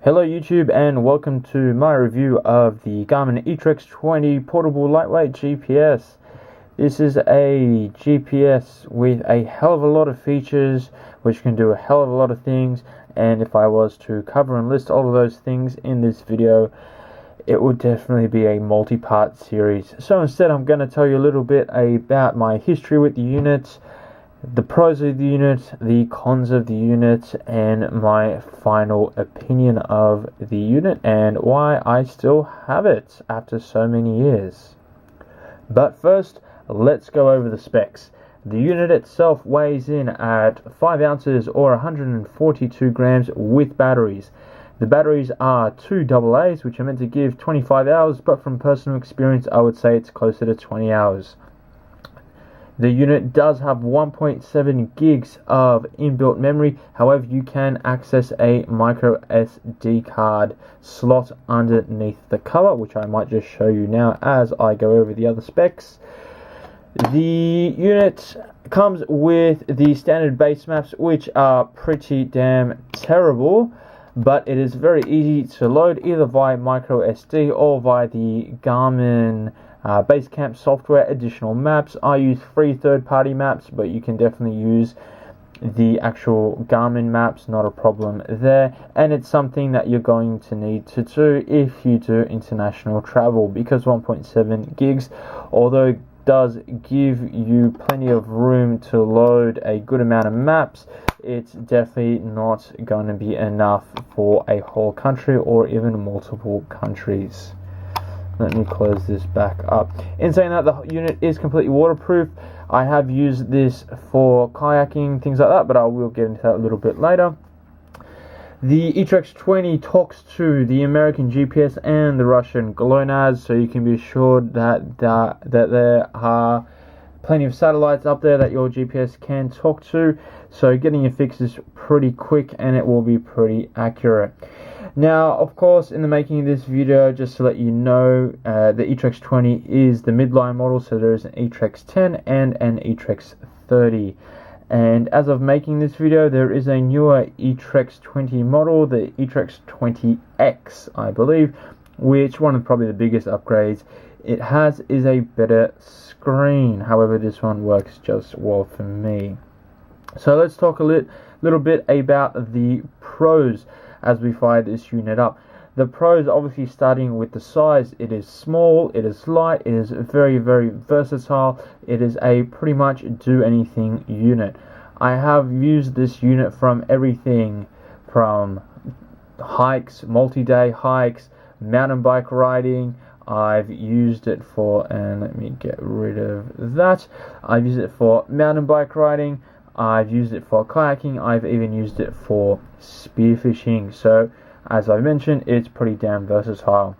Hello YouTube and welcome to my review of the Garmin Etrex20 portable lightweight GPS. This is a GPS with a hell of a lot of features which can do a hell of a lot of things, and if I was to cover and list all of those things in this video, it would definitely be a multi-part series. So instead I'm going to tell you a little bit about my history with the unit, the pros of the unit, the cons of the unit, and my final opinion of the unit and why I still have it after so many years. But first, let's go over the specs. The unit itself weighs in at 5 ounces or 142 grams with batteries. The batteries are 2 AA's, which are meant to give 25 hours, but from personal experience I would say it's closer to 20 hours. The unit does have 1.7 gigs of inbuilt memory. However, you can access a micro SD card slot underneath the cover, which I might just show you now as I go over the other specs. The unit comes with the standard base maps, which are pretty damn terrible, but it is very easy to load either via micro SD or via the Garmin Basecamp software additional maps. I use free third-party maps, but you can definitely use the actual Garmin maps, not a problem there. And it's something that you're going to need to do if you do international travel, because 1.7 gigs, although it does give you plenty of room to load a good amount of maps, it's definitely not going to be enough for a whole country or even multiple countries. Let me close this back up. In saying that, the unit is completely waterproof. I have used this for kayaking, things like that, but I will get into that a little bit later. The Etrex20 talks to the American GPS and the Russian GLONASS, so you can be assured that there are plenty of satellites up there that your GPS can talk to, so getting your fix is pretty quick and it will be pretty accurate. Now, of course, in the making of this video, just to let you know, the Etrex20 is the midline model, so there is an Etrex10 and an Etrex30. And as of making this video, there is a newer Etrex20 model, the Etrex20X, I believe, which one of probably the biggest upgrades it has is a better screen. However, this one works just well for me. So let's talk a little bit about the pros as we fire this unit up. The pros, obviously starting with the size, it is small, it is light, it is very, very versatile. It is a pretty much do anything unit. I have used this unit from everything from hikes, multi-day hikes, mountain bike riding. I've used it for, and let me get rid of that. I've used it for mountain bike riding. I've used it for kayaking. I've even used it for spearfishing. So, as I mentioned, it's pretty damn versatile.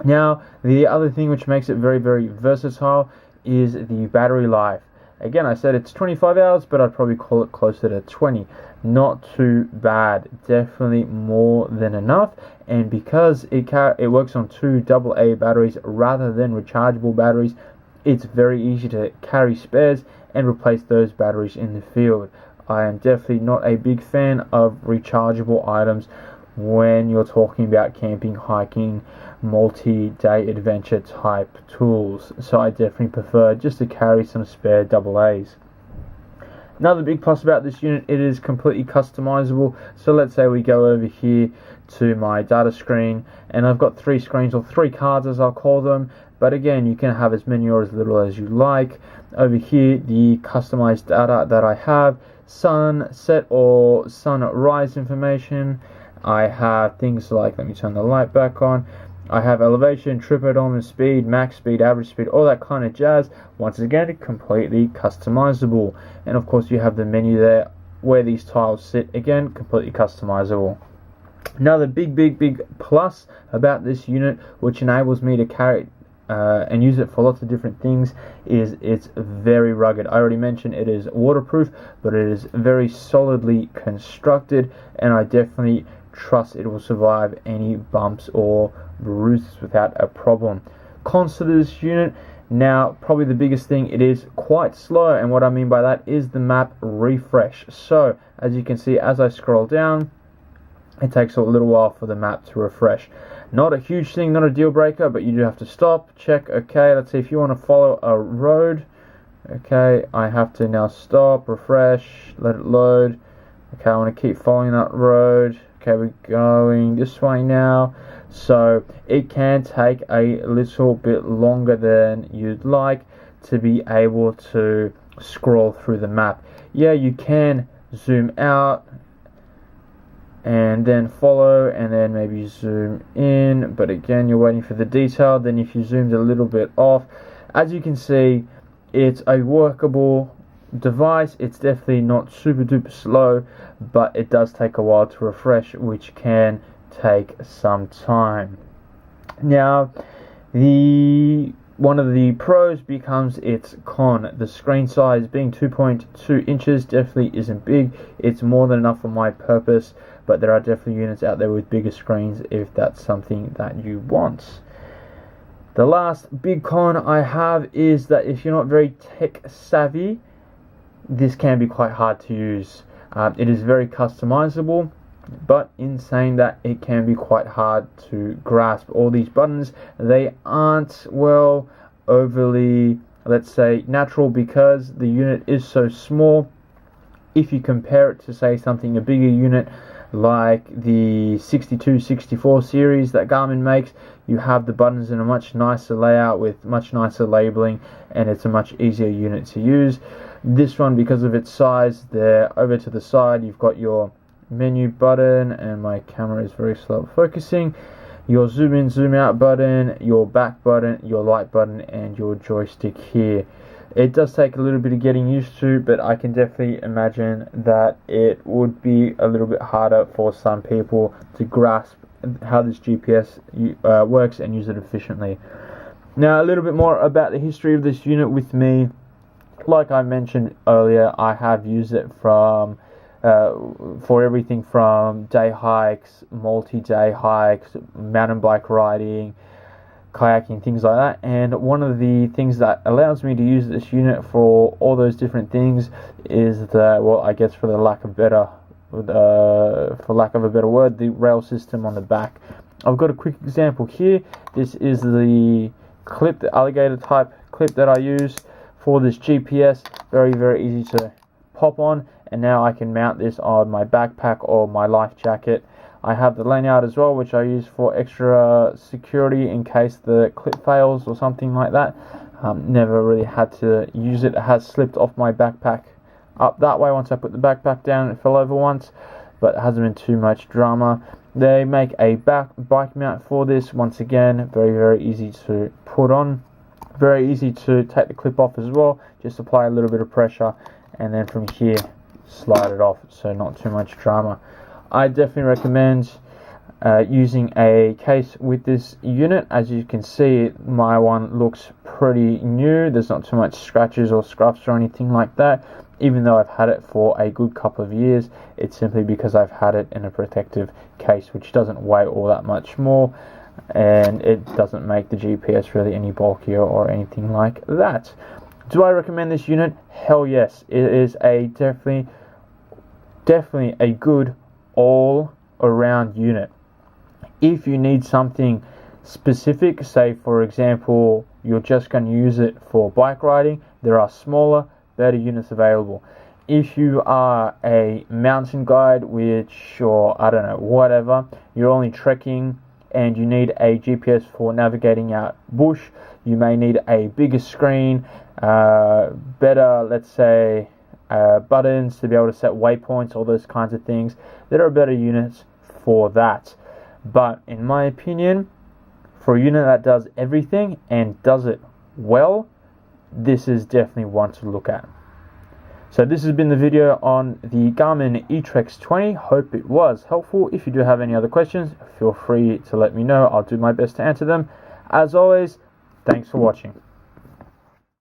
Now, the other thing which makes it very, very versatile is the battery life. Again, I said it's 25 hours, but I'd probably call it closer to 20. Not too bad. Definitely more than enough. And because it works on 2 AA batteries rather than rechargeable batteries, it's very easy to carry spares and replace those batteries in the field. I am definitely not a big fan of rechargeable items when you're talking about camping, hiking, multi-day adventure type tools. So I definitely prefer just to carry some spare AA's. Another big plus about this unit, it is completely customizable. So let's say we go over here to my data screen, and I've got 3 screens, or 3 cards as I'll call them. But again, you can have as many or as little as you like. Over here, the customized data that I have, sunset or sunrise information. I have things like, let me turn the light back on. I have elevation, trip odometer, speed, max speed, average speed, all that kind of jazz. Once again, completely customizable. And of course, you have the menu there where these tiles sit. Again, completely customizable. Another big plus about this unit, which enables me to carry and use it for lots of different things, is it's very rugged. I already mentioned it is waterproof, but it is very solidly constructed, and I definitely trust it will survive any bumps or bruises without a problem. Cons to this unit, now probably the biggest thing, it is quite slow, and what I mean by that is the map refresh. So as you can see, as I scroll down, it takes a little while for the map to refresh. Not a huge thing, not a deal breaker, but you do have to stop, check. Okay, let's see, if you want to follow a road, okay, I have to now stop, refresh, let it load. Okay, I want to keep following that road. Okay, we're going this way now. So it can take a little bit longer than you'd like to be able to scroll through the map. Yeah, you can zoom out and then follow, and then maybe zoom in, but again, you're waiting for the detail. Then if you zoomed a little bit off, as you can see, it's a workable device. It's definitely not super duper slow, but it does take a while to refresh, which can take some time. Now, one of the pros becomes its con. The screen size being 2.2 inches definitely isn't big. It's more than enough for my purpose, but there are definitely units out there with bigger screens if that's something that you want. The last big con I have is that if you're not very tech savvy, this can be quite hard to use. It is very customizable, but in saying that, it can be quite hard to grasp all these buttons. They aren't, well, overly, let's say, natural, because the unit is so small. If you compare it to, say, a bigger unit like the 62-64 series that Garmin makes, you have the buttons in a much nicer layout with much nicer labeling, and it's a much easier unit to use. This one, because of its size, there over to the side you've got your menu button, and my camera is very slow at focusing, your zoom in zoom out button, your back button, your light button, and your joystick here. It does take a little bit of getting used to, but I can definitely imagine that it would be a little bit harder for some people to grasp how this GPS works and use it efficiently. Now, a little bit more about the history of this unit with me. Like I mentioned earlier, I have used it for everything from day hikes, multi-day hikes, mountain bike riding, kayaking, things like that. And one of the things that allows me to use this unit for all those different things is the, well, I guess for lack of a better word, the rail system on the back. I've got a quick example here. This is the clip, the alligator type clip that I use for this GPS. Very, very easy to pop on, and now I can mount this on my backpack or my life jacket. I have the lanyard as well, which I use for extra security in case the clip fails or something like that. Never really had to use it. It has slipped off my backpack up that way once I put the backpack down. It fell over once, but it hasn't been too much drama. They make a bike mount for this. Once again, very, very easy to put on. Very easy to take the clip off as well. Just apply a little bit of pressure, and then from here slide it off, so not too much drama. I definitely recommend using a case with this unit. As you can see, my one looks pretty new. There's not too much scratches or scuffs or anything like that. Even though I've had it for a good couple of years, it's simply because I've had it in a protective case, which doesn't weigh all that much more, and it doesn't make the GPS really any bulkier or anything like that. Do I recommend this unit? Hell yes. It is a definitely a good all-around unit. If you need something specific, say for example you're just going to use it for bike riding, there are smaller, better units available. If you are a mountain guide, or I don't know, whatever, you're only trekking and you need a GPS for navigating out bush, you may need a bigger screen, better, let's say, buttons to be able to set waypoints, all those kinds of things. There are better units for that. But in my opinion, for a unit that does everything and does it well, this is definitely one to look at. So this has been the video on the Garmin Etrex20. Hope it was helpful. If you do have any other questions, feel free to let me know. I'll do my best to answer them. As always, thanks for watching.